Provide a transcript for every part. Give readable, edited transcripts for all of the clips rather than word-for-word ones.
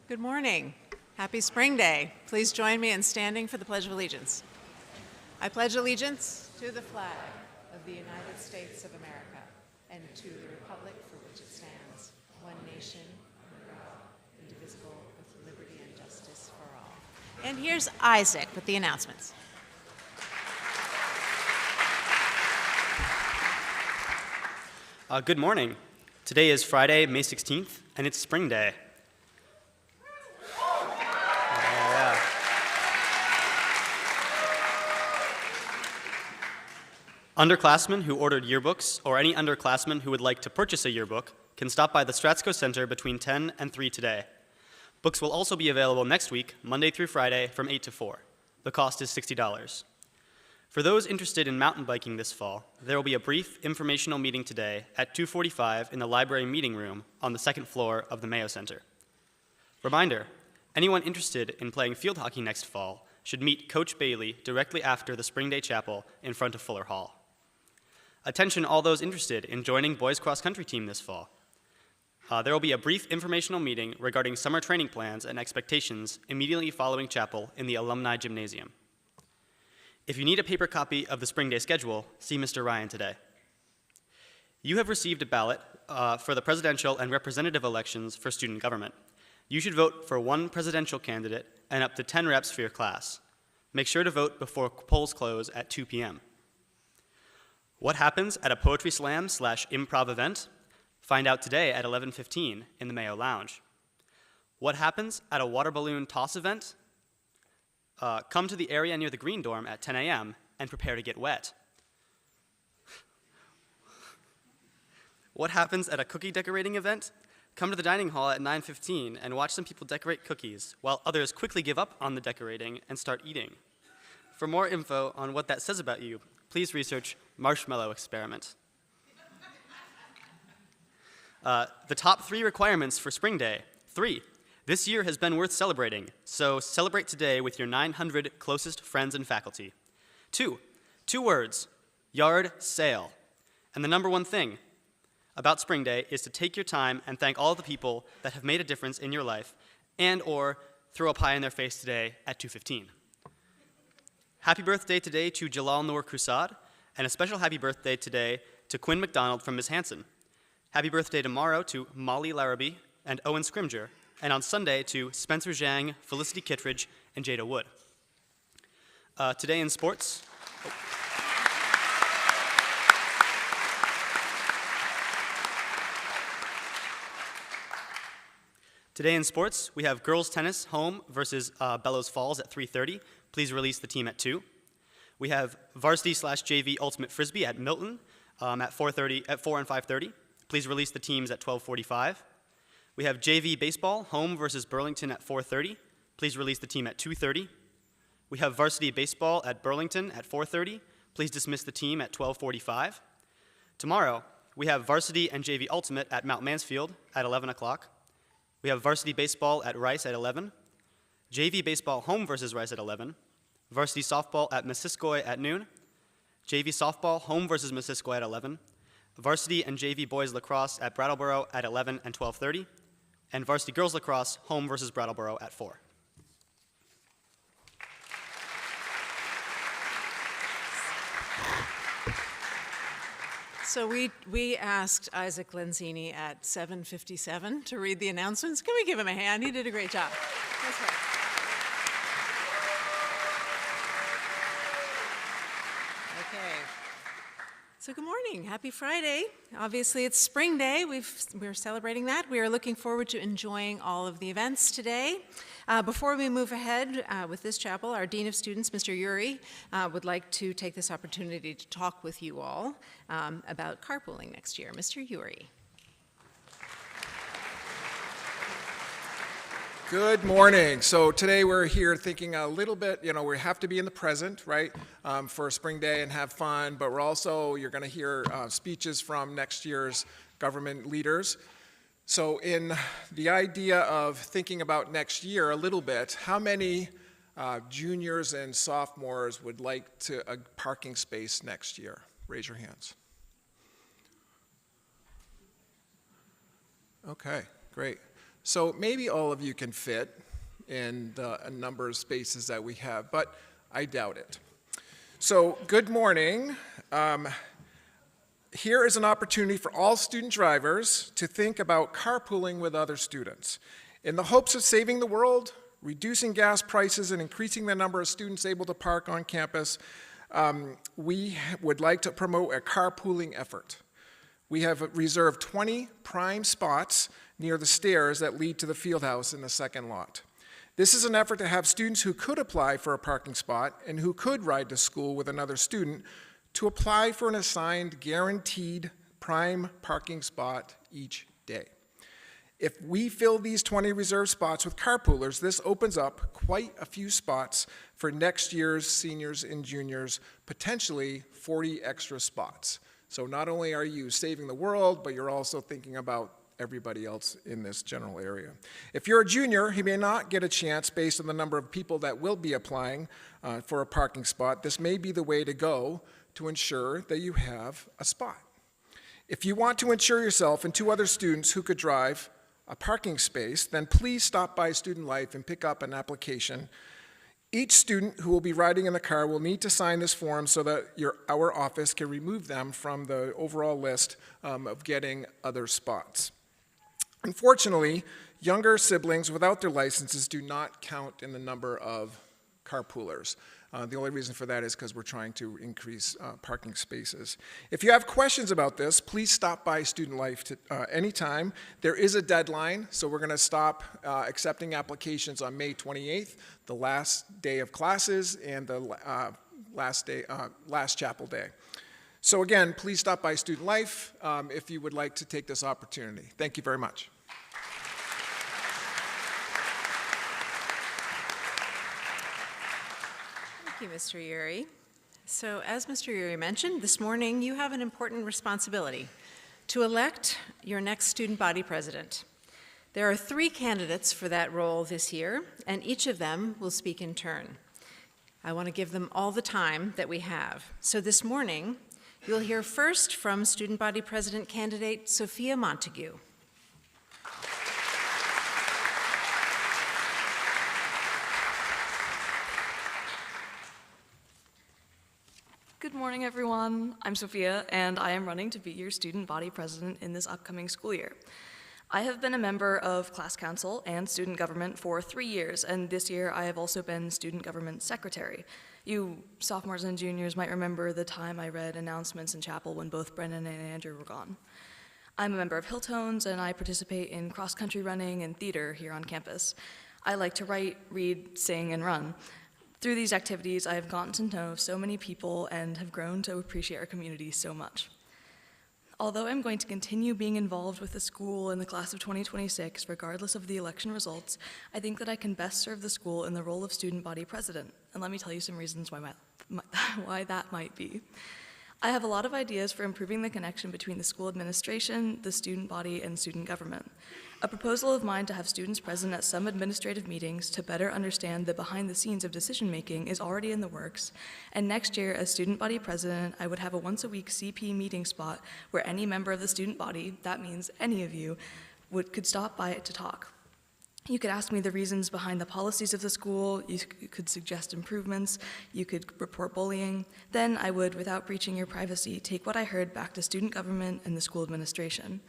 Good morning. Happy Spring Day. Please join me in standing for the Pledge of Allegiance. I pledge allegiance to the flag of the United States of America and to the republic for which it stands, one nation, under God, indivisible, with liberty and justice for all. And here's Isaac with the announcements. Good morning. Today is Friday, May 16th, and it's Spring Day. Yeah. Underclassmen who ordered yearbooks, or any underclassmen who would like to purchase a yearbook, can stop by the Stratsko Center between 10 and 3 today. Books will also be available next week, Monday through Friday, from 8 to 4. The cost is $60. For those interested in mountain biking this fall, there will be a brief informational meeting today at 2:45 in the library meeting room on the second floor of the Mayo Center. Reminder, anyone interested in playing field hockey next fall should meet Coach Bailey directly after the Spring Day Chapel in front of Fuller Hall. Attention all those interested in joining boys cross country team this fall. There will be a brief informational meeting regarding summer training plans and expectations immediately following chapel in the Alumni Gymnasium. If you need a paper copy of the Spring Day schedule, see Mr. Ryan today. You have received a ballot for the presidential and representative elections for student government. You should vote for one presidential candidate and up to 10 reps for your class. Make sure to vote before polls close at 2 p.m. What happens at a poetry slam/improv event? Find out today at 11:15 in the Mayo Lounge. What happens at a water balloon toss event? Come to the area near the Green Dorm at 10 a.m. and prepare to get wet. What happens at a cookie decorating event? Come to the dining hall at 9:15 and watch some people decorate cookies, while others quickly give up on the decorating and start eating. For more info on what that says about you, please research Marshmallow Experiment. The top 3 requirements for Spring Day. 3. This year has been worth celebrating, so celebrate today with your 900 closest friends and faculty. 2 words, yard sale. And the number one thing about Spring Day is to take your time and thank all of the people that have made a difference in your life and or throw a pie in their face today at 2:15. Happy birthday today to Jalal Noor Krusad, and a special happy birthday today to Quinn McDonald from Ms. Hanson. Happy birthday tomorrow to Molly Larrabee and Owen Scrimger, and on Sunday to Spencer Zhang, Felicity Kittredge, and Jada Wood. Today in sports, we have girls tennis home versus Bellows Falls at 3:30. Please release the team at 2. We have varsity/JV ultimate frisbee at Milton at 4 and 5:30. Please release the teams at 12:45. We have JV baseball, home versus Burlington at 4:30. Please release the team at 2:30. We have varsity baseball at Burlington at 4:30. Please dismiss the team at 12:45. Tomorrow, we have varsity and JV ultimate at Mount Mansfield at 11 o'clock. We have varsity baseball at Rice at 11. JV baseball home versus Rice at 11. Varsity softball at Missisquoi at noon. JV softball home versus Missisquoi at 11. Varsity and JV boys lacrosse at Brattleboro at 11 and 12:30. And varsity girls lacrosse, home versus Brattleboro at 4. So we asked Isaac Lenzini at 7:57 to read the announcements. Can we give him a hand? He did a great job. That's right. Okay. So good morning, happy Friday. Obviously it's Spring Day, we're celebrating that. We are looking forward to enjoying all of the events today. Before we move ahead with this chapel, our Dean of Students, Mr. Uri, would like to take this opportunity to talk with you all about carpooling next year. Mr. Uri. Good morning. So today we're here thinking a little bit, we have to be in the present, right, for Spring Day and have fun, but you're going to hear speeches from next year's government leaders. So in the idea of thinking about next year a little bit, how many juniors and sophomores would like a parking space next year? Raise your hands. Okay, great. So maybe all of you can fit in the number of spaces that we have, but I doubt it. So good morning. Here is an opportunity for all student drivers to think about carpooling with other students. In the hopes of saving the world, reducing gas prices, and increasing the number of students able to park on campus, we would like to promote a carpooling effort. We have reserved 20 prime spots near the stairs that lead to the field house in the second lot. This is an effort to have students who could apply for a parking spot and who could ride to school with another student to apply for an assigned guaranteed prime parking spot each day. If we fill these 20 reserved spots with carpoolers, this opens up quite a few spots for next year's seniors and juniors, potentially 40 extra spots. So not only are you saving the world, but you're also thinking about everybody else in this general area. If you're a junior, you may not get a chance based on the number of people that will be applying for a parking spot. This may be the way to go to ensure that you have a spot. If you want to ensure yourself and 2 other students who could drive a parking space, then please stop by Student Life and pick up an application. Each student who will be riding in the car will need to sign this form so that our office can remove them from the overall list of getting other spots. Unfortunately, younger siblings without their licenses do not count in the number of carpoolers. The only reason for that is because we're trying to increase parking spaces. If you have questions about this, please stop by Student Life anytime. There is a deadline, so we're going to stop accepting applications on May 28th, the last day of classes and the last chapel day. So again, please stop by Student Life if you would like to take this opportunity. Thank you very much. Thank you, Mr. Uri. So as Mr. Uri mentioned, this morning you have an important responsibility to elect your next student body president. There are 3 candidates for that role this year, and each of them will speak in turn. I want to give them all the time that we have. So this morning, you'll hear first from student body president candidate Sophia Montague. Good morning, everyone. I'm Sophia, and I am running to be your student body president in this upcoming school year. I have been a member of class council and student government for 3 years, and this year I have also been student government secretary. You sophomores and juniors might remember the time I read announcements in chapel when both Brennan and Andrew were gone. I'm a member of Hilltones, and I participate in cross-country running and theater here on campus. I like to write, read, sing, and run. Through these activities, I have gotten to know so many people and have grown to appreciate our community so much. Although I'm going to continue being involved with the school in the class of 2026, regardless of the election results, I think that I can best serve the school in the role of student body president. And let me tell you some reasons why that might be. I have a lot of ideas for improving the connection between the school administration, the student body, and student government. A proposal of mine to have students present at some administrative meetings to better understand the behind the scenes of decision making is already in the works, and next year as student body president, I would have a once a week CP meeting spot where any member of the student body, that means any of you, could stop by to talk. You could ask me the reasons behind the policies of the school, you could suggest improvements, you could report bullying. Then I would, without breaching your privacy, take what I heard back to student government and the school administration.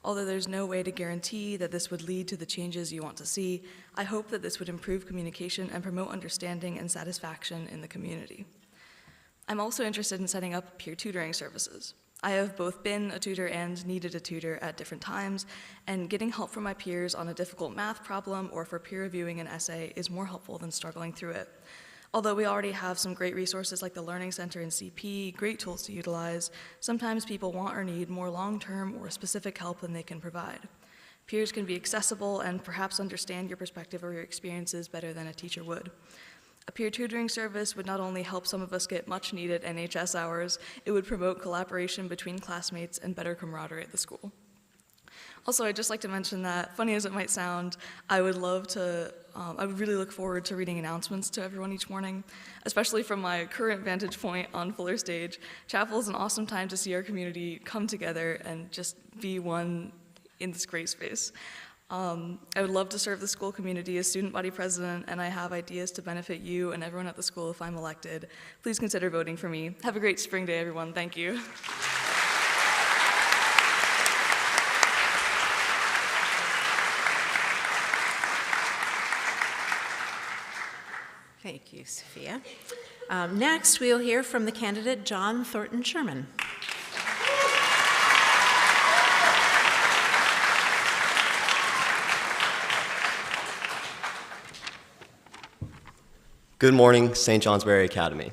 Although there's no way to guarantee that this would lead to the changes you want to see, I hope that this would improve communication and promote understanding and satisfaction in the community. I'm also interested in setting up peer tutoring services. I have both been a tutor and needed a tutor at different times, and getting help from my peers on a difficult math problem or for peer reviewing an essay is more helpful than struggling through it. Although we already have some great resources like the Learning Center and CP, great tools to utilize, sometimes people want or need more long-term or specific help than they can provide. Peers can be accessible and perhaps understand your perspective or your experiences better than a teacher would. A peer tutoring service would not only help some of us get much needed NHS hours, it would promote collaboration between classmates and better camaraderie at the school. Also, I'd just like to mention that, funny as it might sound, I would really look forward to reading announcements to everyone each morning, especially from my current vantage point on Fuller Stage. Chapel is an awesome time to see our community come together and just be one in this great space. I would love to serve the school community as student body president, and I have ideas to benefit you and everyone at the school if I'm elected. Please consider voting for me. Have a great spring day, everyone. Thank you. Thank you, Sophia. Next, we'll hear from the candidate John Thornton Sherman. Good morning, St. Johnsbury Academy.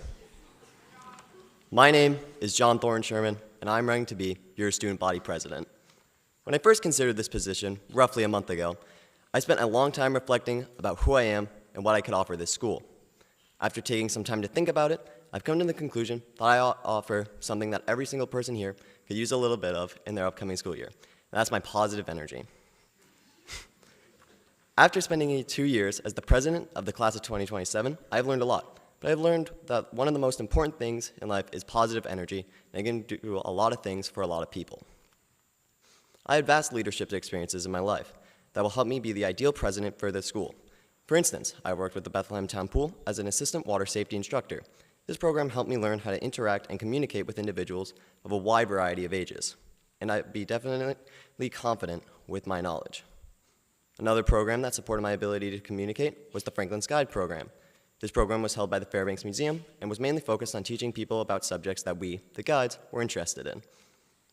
My name is John Thornton Sherman, and I'm running to be your student body president. When I first considered this position, roughly a month ago, I spent a long time reflecting about who I am and what I could offer this school. After taking some time to think about it, I've come to the conclusion that I offer something that every single person here could use a little bit of in their upcoming school year, and that's my positive energy. After spending 2 years as the president of the class of 2027, I've learned a lot. But I've learned that one of the most important things in life is positive energy, and I can do a lot of things for a lot of people. I had vast leadership experiences in my life that will help me be the ideal president for the school. For instance, I worked with the Bethlehem Town Pool as an assistant water safety instructor. This program helped me learn how to interact and communicate with individuals of a wide variety of ages, and I'd be definitely confident with my knowledge. Another program that supported my ability to communicate was the Franklin's Guide program. This program was held by the Fairbanks Museum and was mainly focused on teaching people about subjects that we, the guides, were interested in.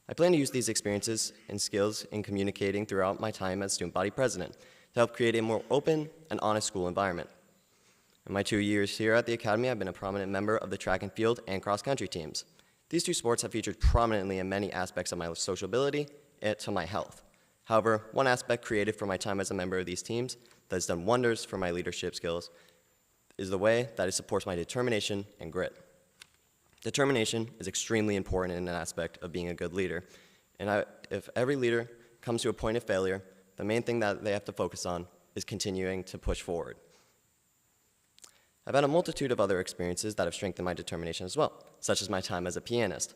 I plan to use these experiences and skills in communicating throughout my time as student body president to help create a more open and honest school environment. In my 2 years here at the Academy, I've been a prominent member of the track and field and cross-country teams. These two sports have featured prominently in many aspects of my sociability and to my health. However, one aspect created for my time as a member of these teams that has done wonders for my leadership skills is the way that it supports my determination and grit. Determination is extremely important in an aspect of being a good leader, and if every leader comes to a point of failure, the main thing that they have to focus on is continuing to push forward. I've had a multitude of other experiences that have strengthened my determination as well, such as my time as a pianist.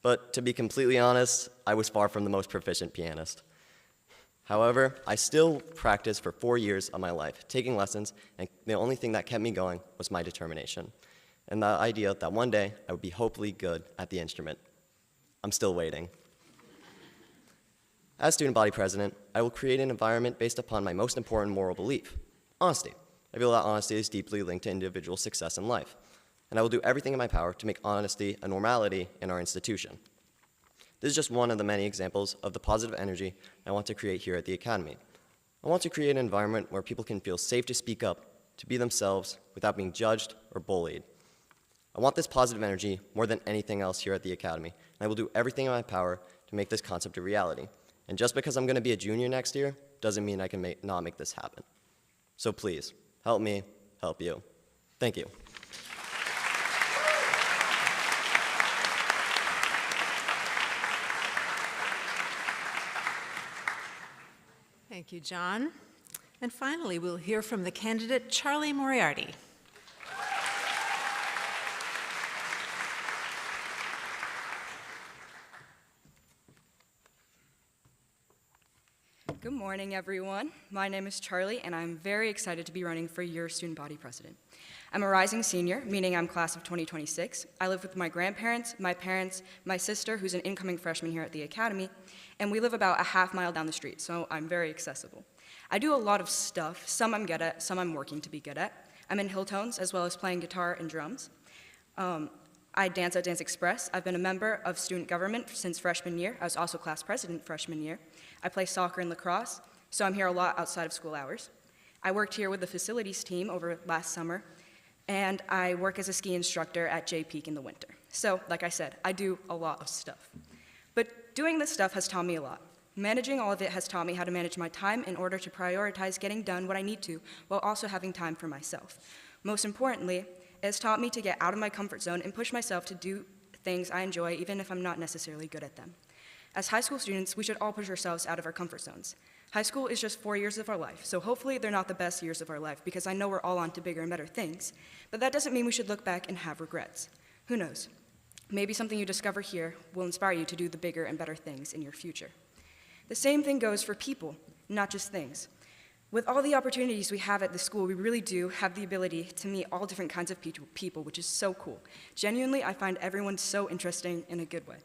But to be completely honest, I was far from the most proficient pianist. However, I still practiced for 4 years of my life, taking lessons, and the only thing that kept me going was my determination, and the idea that one day I would be hopefully good at the instrument. I'm still waiting. As student body president, I will create an environment based upon my most important moral belief, honesty. I feel that honesty is deeply linked to individual success in life, and I will do everything in my power to make honesty a normality in our institution. This is just one of the many examples of the positive energy I want to create here at the Academy. I want to create an environment where people can feel safe to speak up, to be themselves, without being judged or bullied. I want this positive energy more than anything else here at the Academy, and I will do everything in my power to make this concept a reality. And just because I'm going to be a junior next year doesn't mean I can not make this happen. So please, help me help you. Thank you. Thank you, John. And finally, we'll hear from the candidate Charlie Moriarty. Good morning, everyone. My name is Charlie, and I'm very excited to be running for your student body president. I'm a rising senior, meaning I'm class of 2026. I live with my grandparents, my parents, my sister, who's an incoming freshman here at the Academy, and we live about a half mile down the street, so I'm very accessible. I do a lot of stuff. Some I'm good at, some I'm working to be good at. I'm in hill tones, as well as playing guitar and drums. I dance at Dance Express. I've been a member of student government since freshman year. I was also class president freshman year. I play soccer and lacrosse, so I'm here a lot outside of school hours. I worked here with the facilities team over last summer, and I work as a ski instructor at Jay Peak in the winter. So, like I said, I do a lot of stuff. But doing this stuff has taught me a lot. Managing all of it has taught me how to manage my time in order to prioritize getting done what I need to, while also having time for myself. Most importantly, it has taught me to get out of my comfort zone and push myself to do things I enjoy, even if I'm not necessarily good at them. As high school students, we should all push ourselves out of our comfort zones. High school is just 4 years of our life, so hopefully they're not the best years of our life, because I know we're all on to bigger and better things, but that doesn't mean we should look back and have regrets. Who knows? Maybe something you discover here will inspire you to do the bigger and better things in your future. The same thing goes for people. not just things. With all the opportunities we have at the school, we really do have the ability to meet all different kinds of people, which is so cool. Genuinely, I find everyone so interesting in a good way.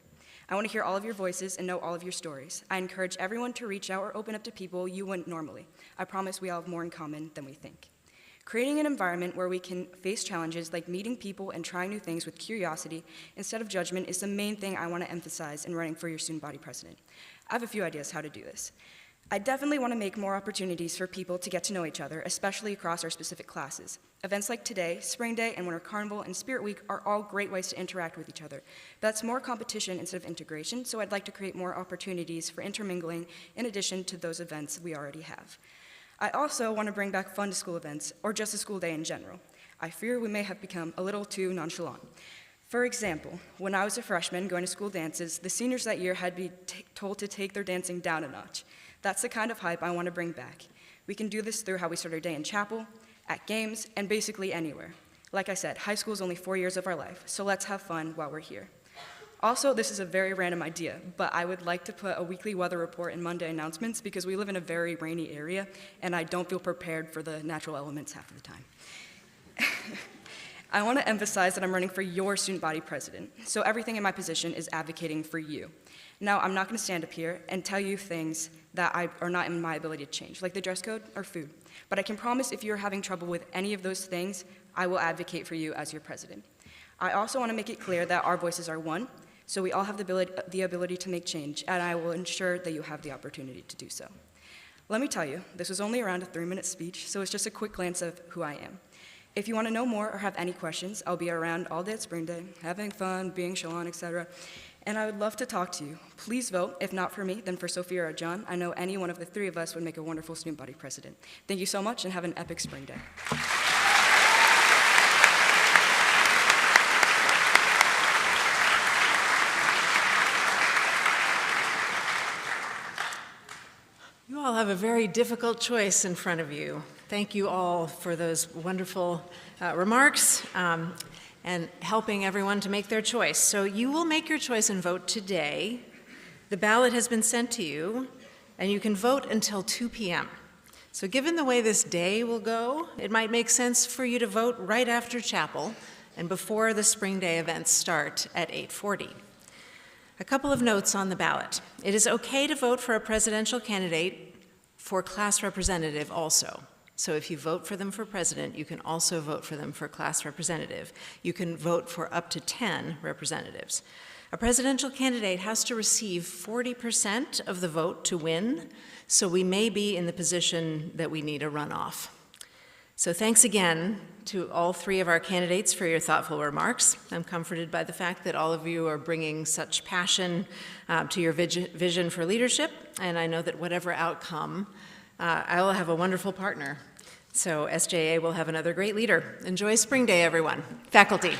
I want to hear all of your voices and know all of your stories. I encourage everyone to reach out or open up to people you wouldn't normally. I promise we all have more in common than we think. Creating an environment where we can face challenges like meeting people and trying new things with curiosity instead of judgment is the main thing I want to emphasize in running for your student body president. I have a few ideas how to do this. I definitely want to make more opportunities for people to get to know each other, especially across our specific classes. Events like today, Spring Day, and Winter Carnival, and Spirit Week are all great ways to interact with each other. That's more competition instead of integration, so I'd like to create more opportunities for intermingling in addition to those events we already have. I also want to bring back fun to school events, or just a school day in general. I fear we may have become a little too nonchalant. For example, when I was a freshman going to school dances, the seniors that year had been told to take their dancing down a notch. That's the kind of hype I want to bring back. We can do this through how we start our day in chapel, at games, and basically anywhere. Like I said, high school is only 4 years of our life, so let's have fun while we're here. Also, this is a very random idea, but I would like to put a weekly weather report in Monday announcements because we live in a very rainy area, and I don't feel prepared for the natural elements half of the time. I want to emphasize that I'm running for your student body president, so everything in my position is advocating for you. Now, I'm not going to stand up here and tell you things that are not in my ability to change, like the dress code or food. But I can promise if you're having trouble with any of those things, I will advocate for you as your president. I also want to make it clear that our voices are one, so we all have the ability to make change, and I will ensure that you have the opportunity to do so. Let me tell you, this was only around a 3-minute speech, so it's just a quick glance of who I am. If you want to know more or have any questions, I'll be around all day at Spring Day, having fun, being Shalon, etc. And I would love to talk to you. Please vote, if not for me, then for Sophia or John. I know any one of the three of us would make a wonderful student body president. Thank you so much and have an epic Spring Day. You all have a very difficult choice in front of you. Thank you all for those wonderful remarks and helping everyone to make their choice. So you will make your choice and vote today. The ballot has been sent to you, and you can vote until 2 p.m. So given the way this day will go, it might make sense for you to vote right after chapel and before the Spring Day events start at 8:40. A couple of notes on the ballot. It is okay to vote for a presidential candidate for class representative also. So if you vote for them for president, you can also vote for them for class representative. You can vote for up to 10 representatives. A presidential candidate has to receive 40% of the vote to win, so we may be in the position that we need a runoff. So thanks again to all three of our candidates for your thoughtful remarks. I'm comforted by the fact that all of you are bringing such passion to your vision for leadership, and I know that whatever outcome, I will have a wonderful partner. So SJA will have another great leader. Enjoy Spring Day, everyone. Faculty.